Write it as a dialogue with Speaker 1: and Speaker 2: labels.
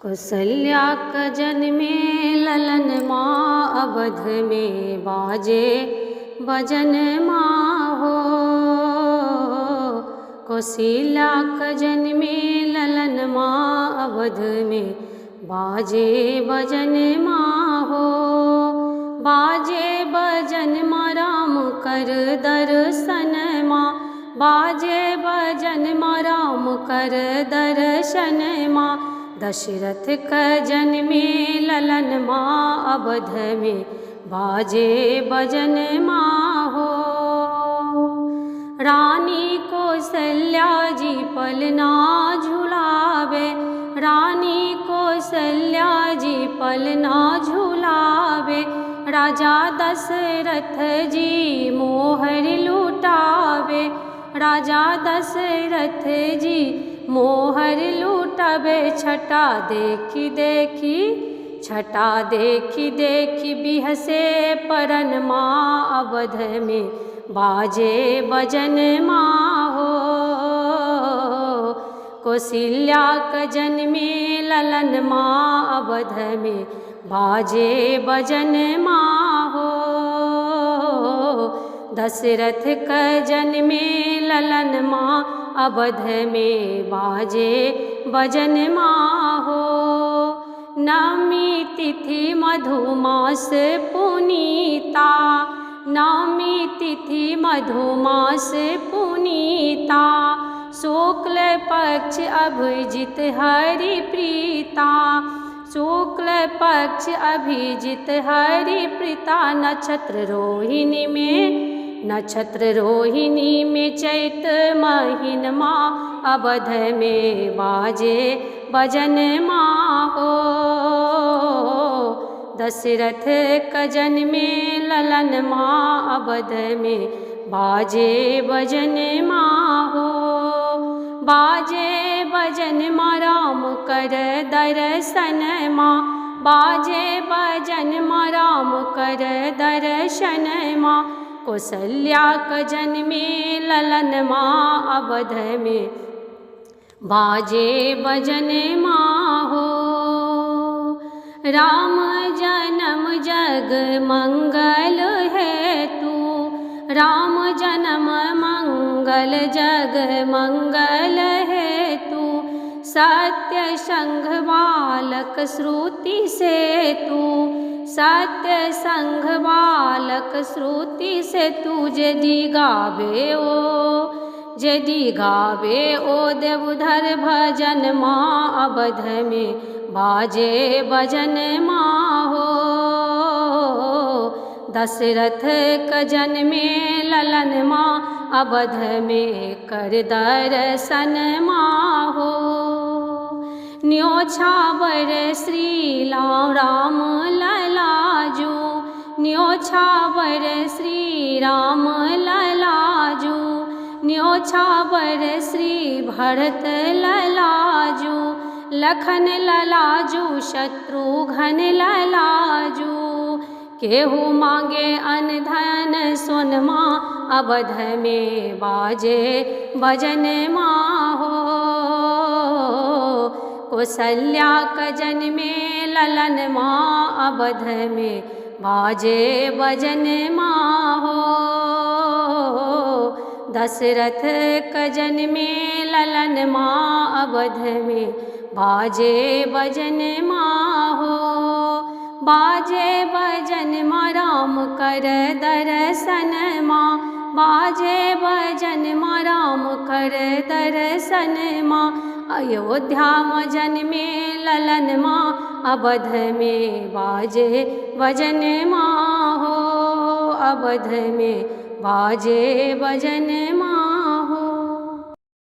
Speaker 1: कौसल्या का जन्मे ललन माँ अवध में बाजे भजन माँ हो। कौसल्या का जन्मे ललन माँ अवध में बाजे भजन माँ हो। बाजे भजन माँ राम कर दर्शन माँ, बाजे भजन माँ राम कर दर्शन माँ। दशरथ का जन्मे ललन माँ अवध में बाजे भजन माँ हो। रानी कौसल्या जी पलना झुलावे, रानी कौसल्या जी पलना झुलावे। राजा दशरथ जी मोहर लुटावे, राजा दशरथ जी मोहर लुटावे। छटा देखी देखी, छटा देखी देखी बिहसे परन माँ अवध में बाजे भजन माँ हो। कौसल्या का जन्मे ललन माँ अवध में बाजे भजन माँ हो। दशरथ का जन्मे ललन माँ अवध में बाजे भजन माँ हो। नवमी तिथि मधुमास पुनीता, नवमी तिथि मधुमास पुनीता। शुक्ल पक्ष अभिजित हरि प्रीता, शुक्ल पक्ष अभिजित हरि प्रीता। नक्षत्र रोहिणी में, नक्षत्र रोहिणी में चैत महीन माँ अवध में बाजे भजन माँ हो। दशरथ का जन्मे ललन माँ अवध में बाजे भजन माँ हो। बाजे भजन माँ राम कर दर्शन माँ, बाजे भजन माँ राम कर दर्शन माँ। कौसल्या का जन्मे ललन माँ अवध में बाजे भजन माँ हो। राम जन्म जग मंगल है तू, राम जन्म मंगल जग मंगल है तू। सत्य संग बालक श्रुति से तू, सत्य संग बालक श्रुति से तू। यदि गावे ओ, यदि गावे ओ देवधर भजन माँ अवध में बाजे भजन माँ हो। दशरथ का जन्मे ललन माँ अवध में कर दर्शन माँ हो। न्योछावर श्री राम ललाजू, न्योछावर श्री राम ललाजू। न्योछावर श्री भरत ललाजू, लखन ललाजू शत्रुघ्न ललाजू। केहू मांगे अन्न धन सोनमा अवध में बाजे भजन माँ हो। कौसल्या का जन्मे ललन माँ अवध में बाजे भजन माँ हो। दशरथ का जन्मे ललन माँ अवध में बाजे भजन माँ हो। बाजे भजन माँ राम कर दर्शन माँ, बाजे भजन माँ राम कर दर्शन माँ। अयोध्या में जन्मे ललन माँ अवध में बाजे भजन माँ हो। अवध में बाजे भजन माँ।